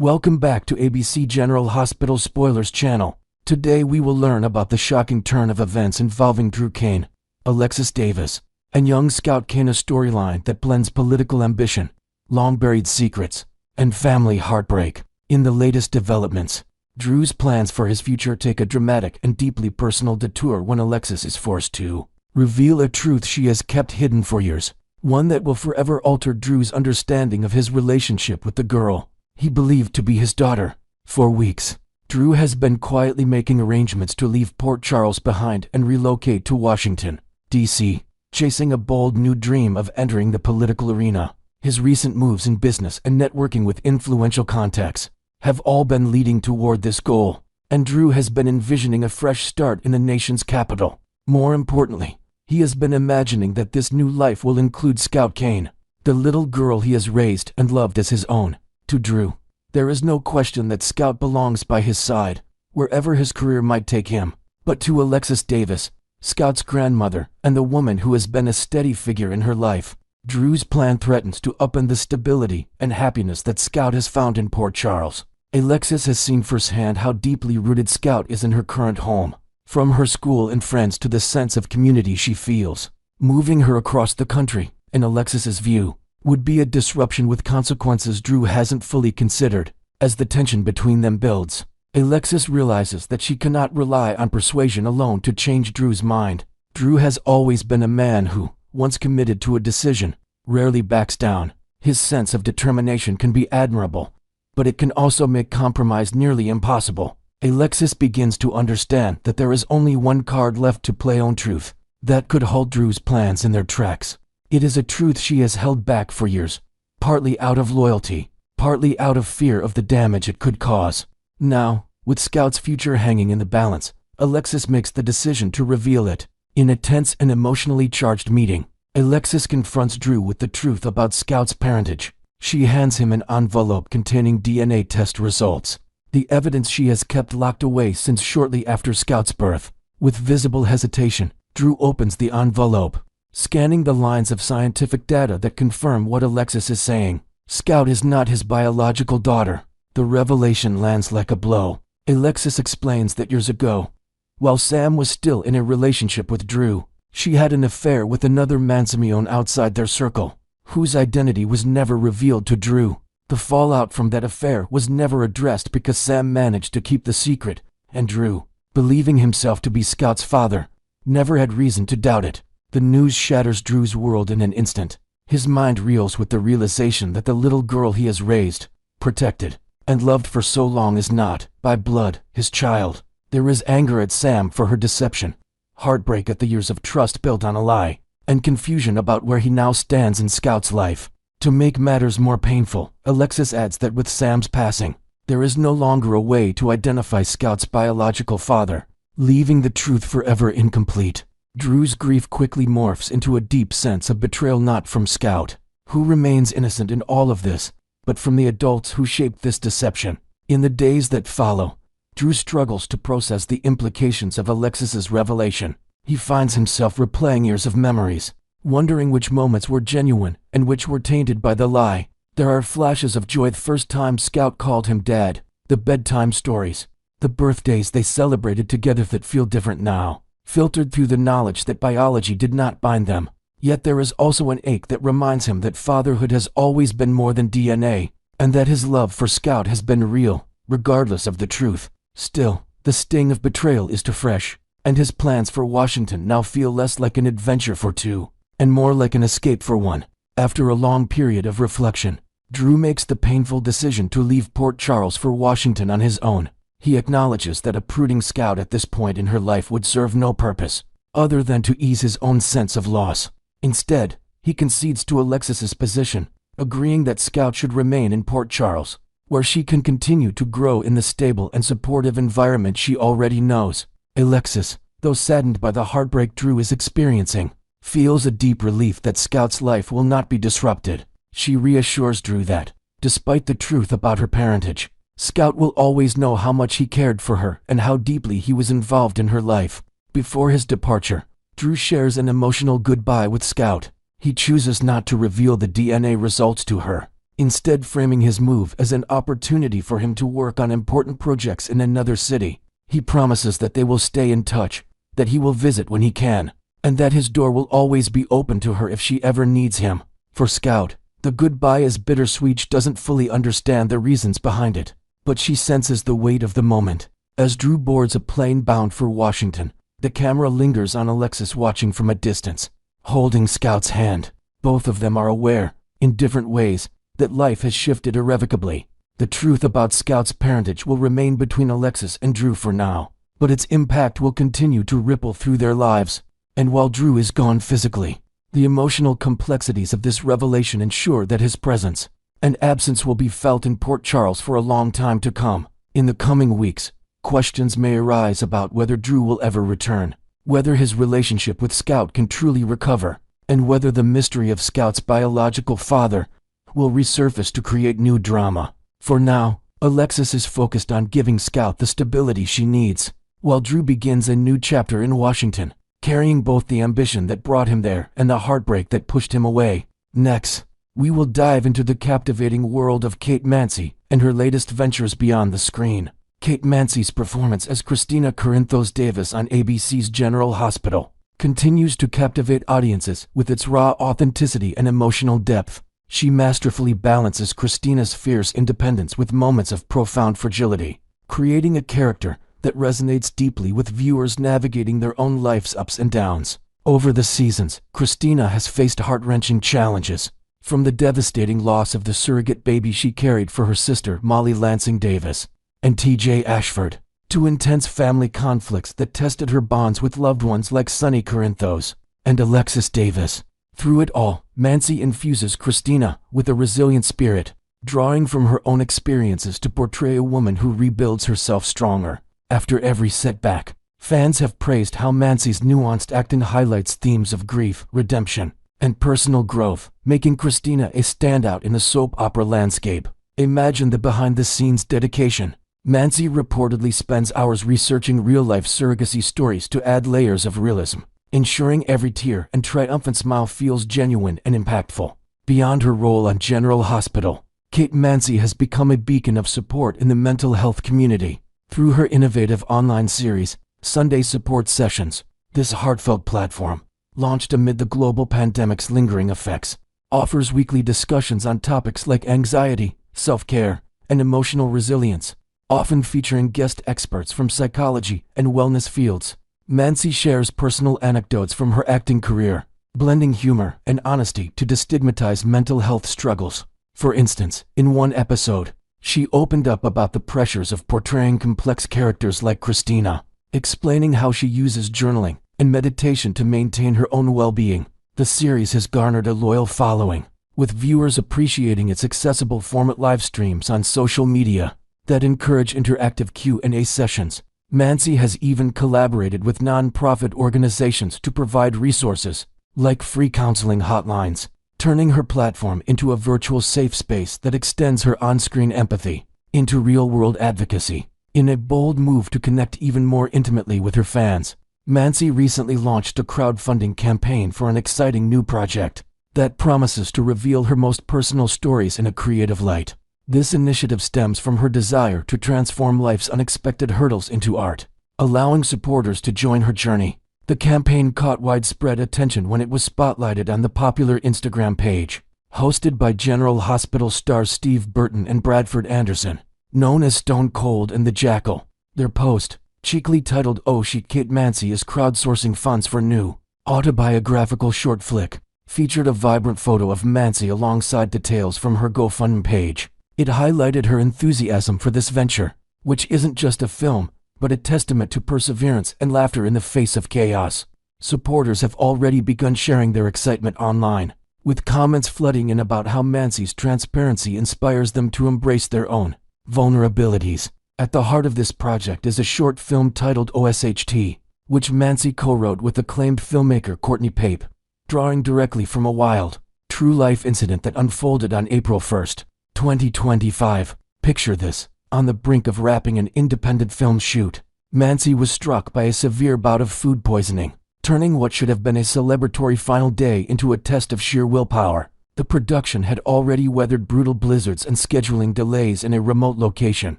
Welcome back to ABC General Hospital Spoilers channel. Today we will learn about the shocking turn of events involving Drew Kane, Alexis Davis, and young Scout Kane, a storyline that blends political ambition, long-buried secrets, and family heartbreak. In the latest developments, Drew's plans for his future take a dramatic and deeply personal detour when Alexis is forced to reveal a truth she has kept hidden for years, one that will forever alter Drew's understanding of his relationship with the girl he believed to be his daughter. For weeks, Drew has been quietly making arrangements to leave Port Charles behind and relocate to Washington, D.C., chasing a bold new dream of entering the political arena. His recent moves in business and networking with influential contacts have all been leading toward this goal, and Drew has been envisioning a fresh start in the nation's capital. More importantly, he has been imagining that this new life will include Scout Kane, the little girl he has raised and loved as his own. To Drew, there is no question that Scout belongs by his side, wherever his career might take him. But to Alexis Davis, Scout's grandmother and the woman who has been a steady figure in her life, Drew's plan threatens to upend the stability and happiness that Scout has found in Port Charles. Alexis has seen firsthand how deeply rooted Scout is in her current home, from her school and friends to the sense of community she feels. Moving her across the country, in Alexis's view, would be a disruption with consequences Drew hasn't fully considered. As the tension between them builds, Alexis realizes that she cannot rely on persuasion alone to change Drew's mind. Drew has always been a man who, once committed to a decision, rarely backs down. His sense of determination can be admirable, but it can also make compromise nearly impossible. Alexis begins to understand that there is only one card left to play on truth that could halt Drew's plans in their tracks. It is a truth she has held back for years, partly out of loyalty, partly out of fear of the damage it could cause. Now, with Scout's future hanging in the balance, Alexis makes the decision to reveal it. In a tense and emotionally charged meeting, Alexis confronts Drew with the truth about Scout's parentage. She hands him an envelope containing DNA test results, the evidence she has kept locked away since shortly after Scout's birth. With visible hesitation, Drew opens the envelope, scanning the lines of scientific data that confirm what Alexis is saying. Scout is not his biological daughter. The revelation lands like a blow. Alexis explains that years ago, while Sam was still in a relationship with Drew, she had an affair with another Mansimeon outside their circle, whose identity was never revealed to Drew. The fallout from that affair was never addressed because Sam managed to keep the secret, and Drew, believing himself to be Scout's father, never had reason to doubt it. The news shatters Drew's world in an instant. His mind reels with the realization that the little girl he has raised, protected, and loved for so long is not, by blood, his child. There is anger at Sam for her deception, heartbreak at the years of trust built on a lie, and confusion about where he now stands in Scout's life. To make matters more painful, Alexis adds that with Sam's passing, there is no longer a way to identify Scout's biological father, leaving the truth forever incomplete. Drew's grief quickly morphs into a deep sense of betrayal, not from Scout, who remains innocent in all of this, but from the adults who shaped this deception. In the days that follow, Drew struggles to process the implications of Alexis's revelation. He finds himself replaying years of memories, wondering which moments were genuine and which were tainted by the lie. There are flashes of joy the first time Scout called him Dad, the bedtime stories, the birthdays they celebrated together that feel different now, filtered through the knowledge that biology did not bind them. Yet there is also an ache that reminds him that fatherhood has always been more than DNA, and that his love for Scout has been real, regardless of the truth. Still, the sting of betrayal is too fresh, and his plans for Washington now feel less like an adventure for two, and more like an escape for one. After a long period of reflection, Drew makes the painful decision to leave Port Charles for Washington on his own. He acknowledges that uprooting Scout at this point in her life would serve no purpose, other than to ease his own sense of loss. Instead, he concedes to Alexis's position, agreeing that Scout should remain in Port Charles, where she can continue to grow in the stable and supportive environment she already knows. Alexis, though saddened by the heartbreak Drew is experiencing, feels a deep relief that Scout's life will not be disrupted. She reassures Drew that, despite the truth about her parentage, Scout will always know how much he cared for her and how deeply he was involved in her life. Before his departure, Drew shares an emotional goodbye with Scout. He chooses not to reveal the DNA results to her, instead framing his move as an opportunity for him to work on important projects in another city. He promises that they will stay in touch, that he will visit when he can, and that his door will always be open to her if she ever needs him. For Scout, the goodbye is bittersweet. She doesn't fully understand the reasons behind it, but she senses the weight of the moment. As Drew boards a plane bound for Washington, the camera lingers on Alexis, watching from a distance, holding Scout's hand. Both of them are aware, in different ways, that life has shifted irrevocably. The truth about Scout's parentage will remain between Alexis and Drew for now, but its impact will continue to ripple through their lives. And while Drew is gone physically, the emotional complexities of this revelation ensure that his presence and absence will be felt in Port Charles for a long time to come. In the coming weeks, questions may arise about whether Drew will ever return, whether his relationship with Scout can truly recover, and whether the mystery of Scout's biological father will resurface to create new drama. For now, Alexis is focused on giving Scout the stability she needs, while Drew begins a new chapter in Washington, carrying both the ambition that brought him there and the heartbreak that pushed him away. Next, we will dive into the captivating world of Kate Mansi and her latest ventures beyond the screen. Kate Mansi's performance as Christina Corinthos Davis on ABC's General Hospital continues to captivate audiences with its raw authenticity and emotional depth. She masterfully balances Christina's fierce independence with moments of profound fragility, creating a character that resonates deeply with viewers navigating their own life's ups and downs. Over the seasons, Christina has faced heart-wrenching challenges, from the devastating loss of the surrogate baby she carried for her sister Molly Lansing Davis and TJ Ashford, to intense family conflicts that tested her bonds with loved ones like Sonny Corinthos and Alexis Davis. Through it all, Mansi infuses Christina with a resilient spirit, drawing from her own experiences to portray a woman who rebuilds herself stronger after every setback. Fans have praised how Mansi's nuanced acting highlights themes of grief, redemption, and personal growth, making Christina a standout in the soap opera landscape. Imagine the behind-the-scenes dedication. Mansi reportedly spends hours researching real-life surrogacy stories to add layers of realism, ensuring every tear and triumphant smile feels genuine and impactful. Beyond her role on General Hospital, Kate Mansi has become a beacon of support in the mental health community. Through her innovative online series, Sunday Support Sessions, this heartfelt platform, launched amid the global pandemic's lingering effects, offers weekly discussions on topics like anxiety, self-care, and emotional resilience, often featuring guest experts from psychology and wellness fields. Mansi shares personal anecdotes from her acting career, blending humor and honesty to destigmatize mental health struggles. For instance, in one episode, she opened up about the pressures of portraying complex characters like Christina, explaining how she uses journaling and meditation to maintain her own well-being. The series has garnered a loyal following, with viewers appreciating its accessible format, live streams on social media that encourage interactive Q&A sessions. Mansi has even collaborated with non-profit organizations to provide resources, like free counseling hotlines, turning her platform into a virtual safe space that extends her on-screen empathy into real-world advocacy. In a bold move to connect even more intimately with her fans, Mansi recently launched a crowdfunding campaign for an exciting new project that promises to reveal her most personal stories in a creative light. This initiative stems from her desire to transform life's unexpected hurdles into art, allowing supporters to join her journey. The campaign caught widespread attention when it was spotlighted on the popular Instagram page, hosted by General Hospital stars Steve Burton and Bradford Anderson, known as Stone Cold and the Jackal. Their post, cheekily titled "Oh Shit, Kate Mansi is crowdsourcing funds for new autobiographical short flick," featured a vibrant photo of Mansi alongside details from her GoFundMe page. It highlighted her enthusiasm for this venture, which isn't just a film, but a testament to perseverance and laughter in the face of chaos. Supporters have already begun sharing their excitement online, with comments flooding in about how Mansi's transparency inspires them to embrace their own vulnerabilities. At the heart of this project is a short film titled OSHT, which Mansi co-wrote with acclaimed filmmaker Courtney Pape, drawing directly from a wild, true-life incident that unfolded on April 1st, 2025. Picture this. On the brink of wrapping an independent film shoot, Mansi was struck by a severe bout of food poisoning, turning what should have been a celebratory final day into a test of sheer willpower. The production had already weathered brutal blizzards and scheduling delays in a remote location,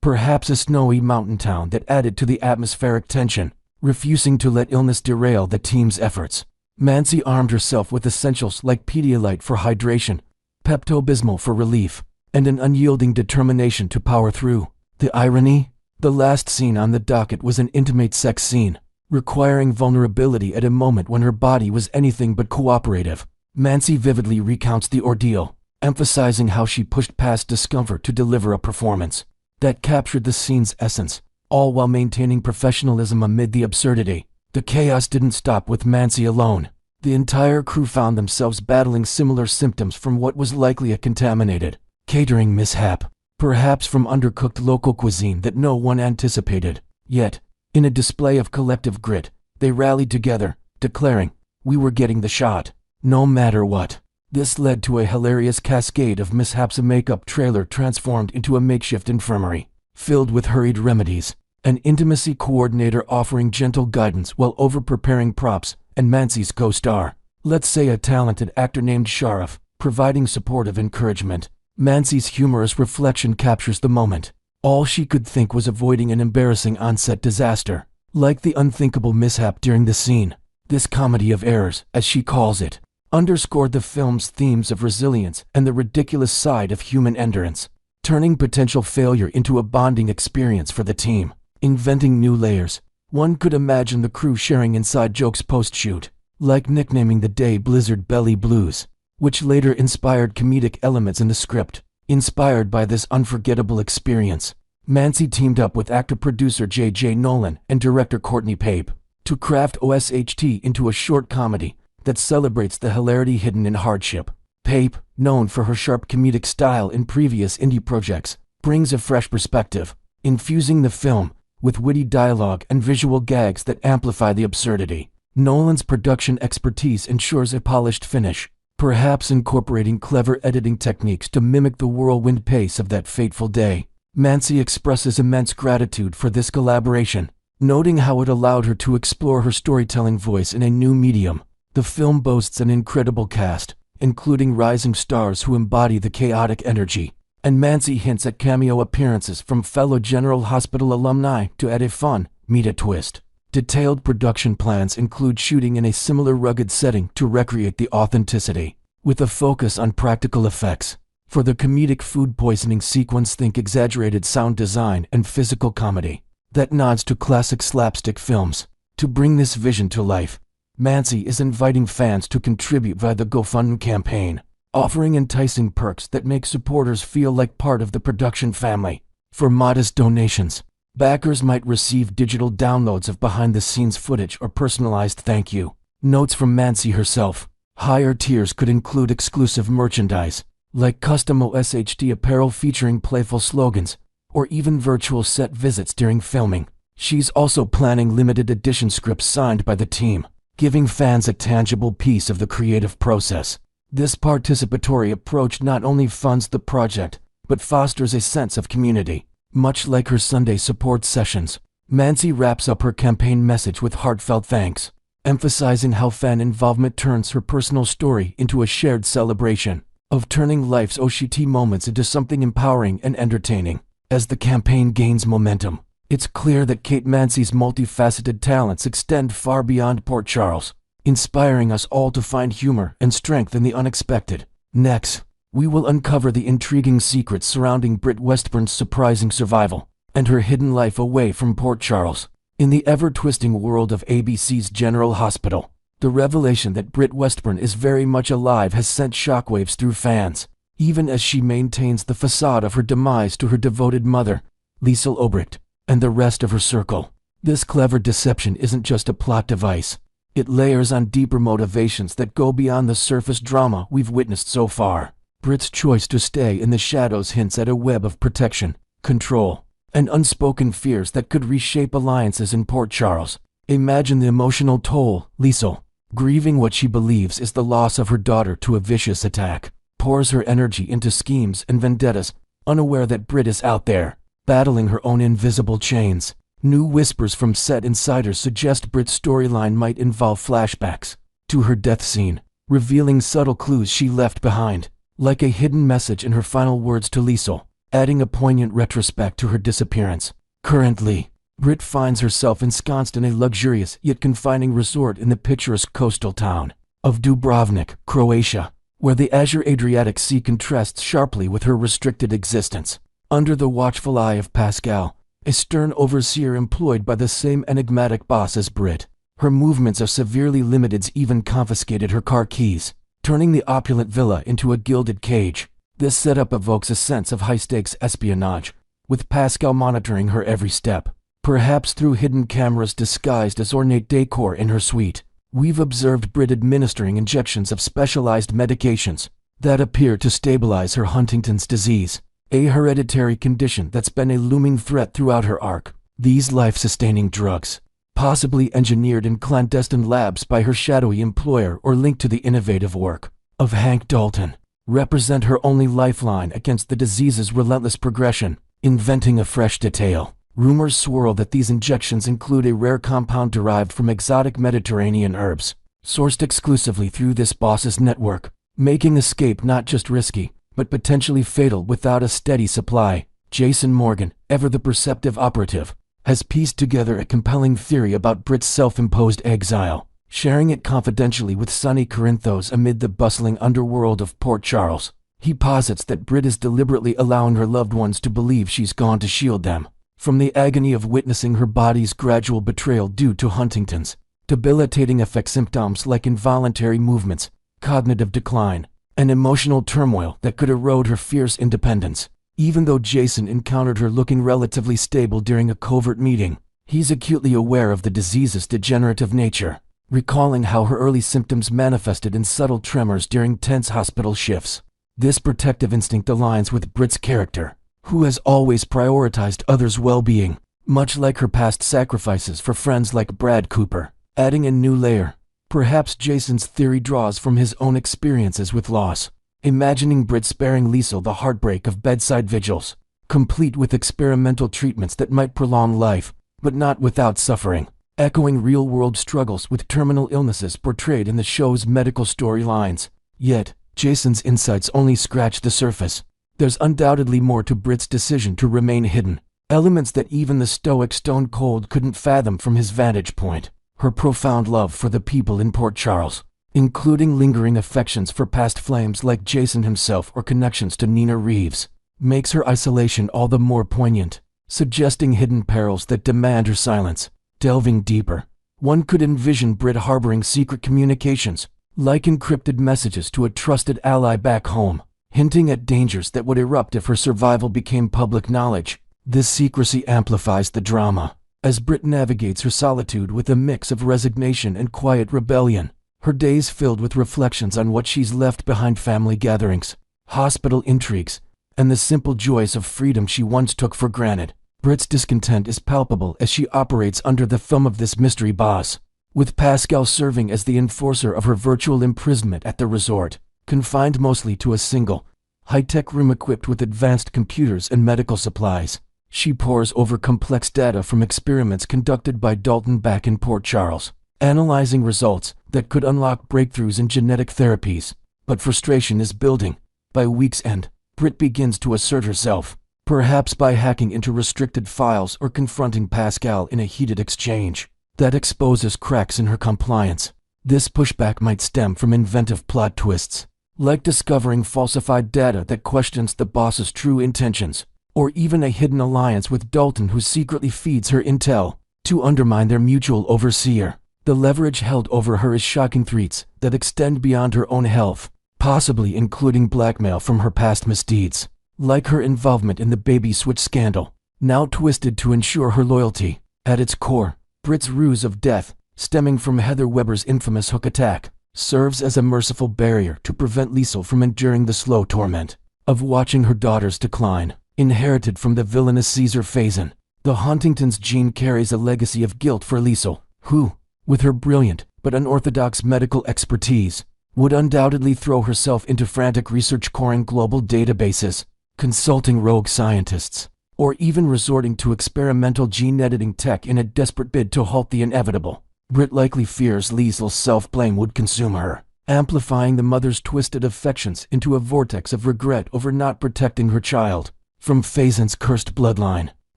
perhaps a snowy mountain town that added to the atmospheric tension, refusing to let illness derail the team's efforts. Mansi armed herself with essentials like Pedialyte for hydration, Pepto-Bismol for relief, and an unyielding determination to power through. The irony? The last scene on the docket was an intimate sex scene, requiring vulnerability at a moment when her body was anything but cooperative. Mansi vividly recounts the ordeal, emphasizing how she pushed past discomfort to deliver a performance that captured the scene's essence, all while maintaining professionalism amid the absurdity. The chaos didn't stop with Mansi alone. The entire crew found themselves battling similar symptoms from what was likely a contaminated catering mishap, perhaps from undercooked local cuisine that no one anticipated. Yet, in a display of collective grit, they rallied together, declaring, "We were getting the shot, no matter what." This led to a hilarious cascade of mishaps. A makeup trailer transformed into a makeshift infirmary, filled with hurried remedies, an intimacy coordinator offering gentle guidance while over-preparing props, and Mansi's co-star, let's say a talented actor named Sharif, providing supportive encouragement. Mansi's humorous reflection captures the moment. All she could think was avoiding an embarrassing on-set disaster, like the unthinkable mishap during the scene. This comedy of errors, as she calls it, underscored the film's themes of resilience and the ridiculous side of human endurance, turning potential failure into a bonding experience for the team. Inventing new layers, one could imagine the crew sharing inside jokes post-shoot, like nicknaming the day Blizzard Belly Blues, which later inspired comedic elements in the script. Inspired by this unforgettable experience, Mansi teamed up with actor-producer J.J. Nolan and director Courtney Pape to craft OSHT into a short comedy that celebrates the hilarity hidden in hardship. Pape, known for her sharp comedic style in previous indie projects, brings a fresh perspective, infusing the film with witty dialogue and visual gags that amplify the absurdity. Nolan's production expertise ensures a polished finish, perhaps incorporating clever editing techniques to mimic the whirlwind pace of that fateful day. Mansi expresses immense gratitude for this collaboration, noting how it allowed her to explore her storytelling voice in a new medium. The film boasts an incredible cast, including rising stars who embody the chaotic energy, and Mansi hints at cameo appearances from fellow General Hospital alumni to add a fun, meet-a twist. Detailed production plans include shooting in a similar rugged setting to recreate the authenticity, with a focus on practical effects. For the comedic food poisoning sequence, think exaggerated sound design and physical comedy that nods to classic slapstick films. To bring this vision to life, Mansi is inviting fans to contribute via the GoFundMe campaign, offering enticing perks that make supporters feel like part of the production family. For modest donations, backers might receive digital downloads of behind-the-scenes footage or personalized thank you notes from Mansi herself. Higher tiers could include exclusive merchandise, like custom OSHT apparel featuring playful slogans, or even virtual set visits during filming. She's also planning limited edition scripts signed by the team, giving fans a tangible piece of the creative process. This participatory approach not only funds the project, but fosters a sense of community. Much like her Sunday support sessions, Mansi wraps up her campaign message with heartfelt thanks, emphasizing how fan involvement turns her personal story into a shared celebration of turning life's OSHT moments into something empowering and entertaining. As the campaign gains momentum, it's clear that Kate Mansi's multifaceted talents extend far beyond Port Charles, inspiring us all to find humor and strength in the unexpected. Next, we will uncover the intriguing secrets surrounding Britt Westburn's surprising survival and her hidden life away from Port Charles. In the ever-twisting world of ABC's General Hospital, the revelation that Britt Westburn is very much alive has sent shockwaves through fans, even as she maintains the facade of her demise to her devoted mother, Liesl Obrecht, and the rest of her circle. This clever deception isn't just a plot device. It layers on deeper motivations that go beyond the surface drama we've witnessed so far. Britt's choice to stay in the shadows hints at a web of protection, control, and unspoken fears that could reshape alliances in Port Charles. Imagine the emotional toll. Liesl, grieving what she believes is the loss of her daughter to a vicious attack, pours her energy into schemes and vendettas, unaware that Britt is out there, battling her own invisible chains. New whispers from set insiders suggest Britt's storyline might involve flashbacks to her death scene, revealing subtle clues she left behind, like a hidden message in her final words to Liesel, adding a poignant retrospect to her disappearance. Currently, Britt finds herself ensconced in a luxurious yet confining resort in the picturesque coastal town of Dubrovnik, Croatia, where the azure Adriatic Sea contrasts sharply with her restricted existence. Under the watchful eye of Pascal, a stern overseer employed by the same enigmatic boss as Britt, her movements are severely limited. Even confiscated her car keys, turning the opulent villa into a gilded cage. This setup evokes a sense of high-stakes espionage, with Pascal monitoring her every step, perhaps through hidden cameras disguised as ornate decor in her suite. We've observed Britt administering injections of specialized medications that appear to stabilize her Huntington's disease, a hereditary condition that's been a looming threat throughout her arc. These life-sustaining drugs, possibly engineered in clandestine labs by her shadowy employer or linked to the innovative work of Hank Dalton, represent her only lifeline against the disease's relentless progression. Inventing a fresh detail, rumors swirl that these injections include a rare compound derived from exotic Mediterranean herbs, sourced exclusively through this boss's network, making escape not just risky, but potentially fatal without a steady supply. Jason Morgan, ever the perceptive operative, has pieced together a compelling theory about Britt's self-imposed exile, sharing it confidentially with Sonny Corinthos amid the bustling underworld of Port Charles. He posits that Britt is deliberately allowing her loved ones to believe she's gone to shield them from the agony of witnessing her body's gradual betrayal due to Huntington's debilitating effect. Symptoms like involuntary movements, cognitive decline, and emotional turmoil that could erode her fierce independence. Even though Jason encountered her looking relatively stable during a covert meeting, he's acutely aware of the disease's degenerative nature, recalling how her early symptoms manifested in subtle tremors during tense hospital shifts. This protective instinct aligns with Britt's character, who has always prioritized others' well-being, much like her past sacrifices for friends like Brad Cooper. Adding a new layer, perhaps Jason's theory draws from his own experiences with loss, imagining Britt sparing Liesel the heartbreak of bedside vigils, complete with experimental treatments that might prolong life, but not without suffering, echoing real-world struggles with terminal illnesses portrayed in the show's medical storylines. Yet, Jason's insights only scratch the surface. There's undoubtedly more to Britt's decision to remain hidden, elements that even the stoic Stone Cold couldn't fathom from his vantage point. Her profound love for the people in Port Charles, including lingering affections for past flames like Jason himself or connections to Nina Reeves, makes her isolation all the more poignant, suggesting hidden perils that demand her silence. Delving deeper, one could envision Britt harboring secret communications, like encrypted messages to a trusted ally back home, hinting at dangers that would erupt if her survival became public knowledge. This secrecy amplifies the drama, as Britt navigates her solitude with a mix of resignation and quiet rebellion, her days filled with reflections on what she's left behind: family gatherings, hospital intrigues, and the simple joys of freedom she once took for granted. Britt's discontent is palpable as she operates under the thumb of this mystery boss, with Pascal serving as the enforcer of her virtual imprisonment at the resort, confined mostly to a single, high-tech room equipped with advanced computers and medical supplies. She pores over complex data from experiments conducted by Dalton back in Port Charles, analyzing results that could unlock breakthroughs in genetic therapies. But frustration is building. By week's end, Britt begins to assert herself, perhaps by hacking into restricted files or confronting Pascal in a heated exchange that exposes cracks in her compliance. This pushback might stem from inventive plot twists, like discovering falsified data that questions the boss's true intentions, or even a hidden alliance with Dalton who secretly feeds her intel to undermine their mutual overseer. The leverage held over her is shocking: threats that extend beyond her own health, possibly including blackmail from her past misdeeds, like her involvement in the baby switch scandal, now twisted to ensure her loyalty. At its core, Britt's ruse of death, stemming from Heather Weber's infamous hook attack, serves as a merciful barrier to prevent Liesel from enduring the slow torment of watching her daughter's decline. Inherited from the villainous Caesar Phazon, the Huntington's gene carries a legacy of guilt for Liesel, who, with her brilliant but unorthodox medical expertise, would undoubtedly throw herself into frantic research, coring global databases, consulting rogue scientists, or even resorting to experimental gene editing tech in a desperate bid to halt the inevitable. Britt likely fears Liesel's self-blame would consume her, amplifying the mother's twisted affections into a vortex of regret over not protecting her child from Faison's cursed bloodline.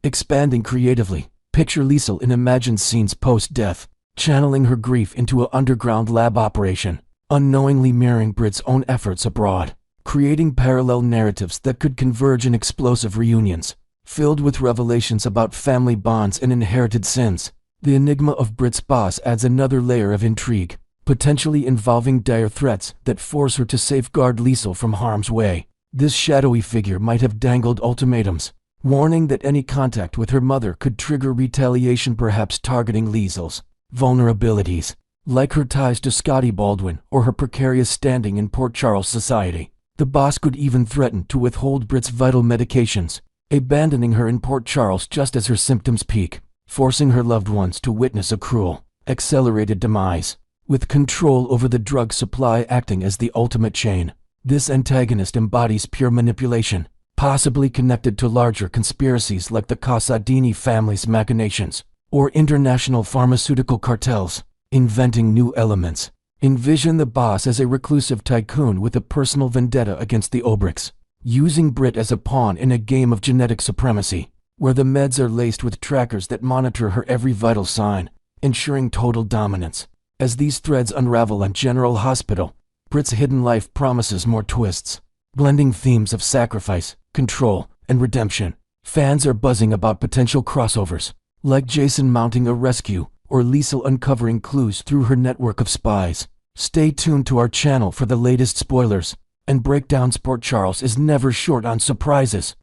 Expanding creatively, picture Liesel in imagined scenes post-death, channeling her grief into an underground lab operation, unknowingly mirroring Brit's own efforts abroad, creating parallel narratives that could converge in explosive reunions, filled with revelations about family bonds and inherited sins. The enigma of Brit's boss adds another layer of intrigue, potentially involving dire threats that force her to safeguard Liesel from harm's way. This shadowy figure might have dangled ultimatums, warning that any contact with her mother could trigger retaliation, perhaps targeting Liesel's vulnerabilities, like her ties to Scotty Baldwin or her precarious standing in Port Charles society. The boss could even threaten to withhold Brit's vital medications, abandoning her in Port Charles just as her symptoms peak, forcing her loved ones to witness a cruel, accelerated demise. With control over the drug supply acting as the ultimate chain, this antagonist embodies pure manipulation, possibly connected to larger conspiracies like the Casadini family's machinations, or international pharmaceutical cartels. Inventing new elements. Envision the boss as a reclusive tycoon with a personal vendetta against the Obriks, using Brit as a pawn in a game of genetic supremacy, where the meds are laced with trackers that monitor her every vital sign, ensuring total dominance. As these threads unravel on General Hospital, Brit's hidden life promises more twists, blending themes of sacrifice, control, and redemption. Fans are buzzing about potential crossovers, like Jason mounting a rescue or Liesel uncovering clues through her network of spies. Stay tuned to our channel for the latest spoilers and breakdowns. Port Charles is never short on surprises.